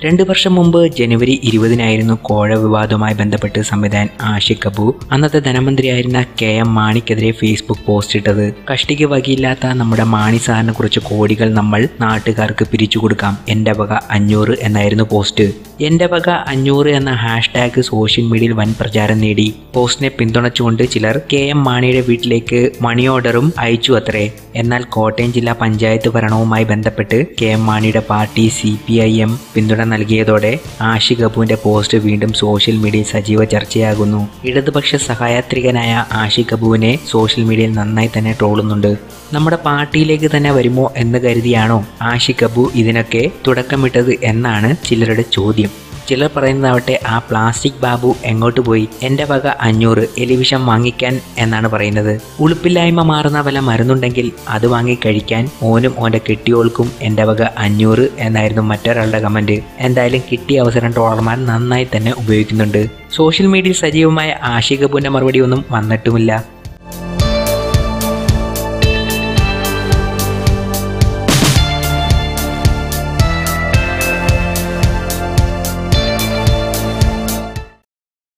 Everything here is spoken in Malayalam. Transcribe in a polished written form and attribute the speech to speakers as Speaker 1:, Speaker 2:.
Speaker 1: 2 വർഷം മുമ്പ് ജനുവരി 20-നായിരുന്നു കോഴ വിവാദവുമായി ബന്ധപ്പെട്ട് സംവിധായകൻ ആഷിഖ് അബു അന്നത്തെ ധനമന്ത്രിയായിരുന്ന KM മാണിക്കെതിരെ ഫേസ്ബുക്ക് പോസ്റ്റ് ഇട്ടത്. കഷ്ടിക്ക് വകയില്ലാത്ത നമ്മുടെ മാണി സാറിനെ കുറിച്ച് കോടികൾ നമ്മൾ നാട്ടുകാർക്ക് പിരിച്ചു കൊടുക്കാം, എൻ്റെ വക 500 എന്നായിരുന്നു പോസ്റ്റ്. എൻ്റെ വക 500 എന്ന ഹാഷ്ടാഗ് സോഷ്യൽ മീഡിയയിൽ വൻ പ്രചാരം നേടി. പോസ്റ്റിനെ പിന്തുണച്ചുകൊണ്ട് ചിലർ KM മാണിയുടെ വീട്ടിലേക്ക് മണി ഓർഡറും അയച്ചു അത്രേ. എന്നാൽ കോട്ടയം ജില്ലാ പഞ്ചായത്ത് ഭരണവുമായി ബന്ധപ്പെട്ട് KM മാണിയുടെ പാർട്ടി CPIM പിന്തുണ നൽകിയതോടെ ആഷിഖ് അബുവിന്റെ പോസ്റ്റ് വീണ്ടും സോഷ്യൽ മീഡിയയിൽ സജീവ ചർച്ചയാകുന്നു. ഇടതുപക്ഷ സഹയാത്രികനായ ആഷിഖ് അബുവിനെ സോഷ്യൽ മീഡിയയിൽ നന്നായി തന്നെ ട്രോളുന്നുണ്ട്. നമ്മുടെ പാർട്ടിയിലേക്ക് തന്നെ വരുമോ എന്ന് കരുതിയാണോ ആഷിഖ് അബു ഇതിനൊക്കെ തുടക്കമിട്ടത് എന്നാണ് ചിലരുടെ ചോദ്യം. ചിലർ പറയുന്നതാവട്ടെ ആ പ്ലാസ്റ്റിക് ബാബു എങ്ങോട്ട് പോയി, എൻ്റെ വക 500 എലിവിഷം വാങ്ങിക്കാൻ എന്നാണ് പറയുന്നത്. ഉളുപ്പില്ലായ്മ മാറുന്ന വല്ല മരുന്നുണ്ടെങ്കിൽ അത് വാങ്ങി കഴിക്കാൻ ഓനും ഓൻ്റെ കെട്ടിയോൾക്കും എൻ്റെ വക 500 എന്നായിരുന്നു മറ്റൊരാളുടെ കമൻറ്റ്. എന്തായാലും കിട്ടിയ അവസരം ട്രോളർമാർ നന്നായി തന്നെ ഉപയോഗിക്കുന്നുണ്ട്. സോഷ്യൽ മീഡിയയിൽ സജീവമായ ആഷിഖ് അബുവിൻ്റെ മറുപടി ഒന്നും വന്നിട്ടുമില്ല.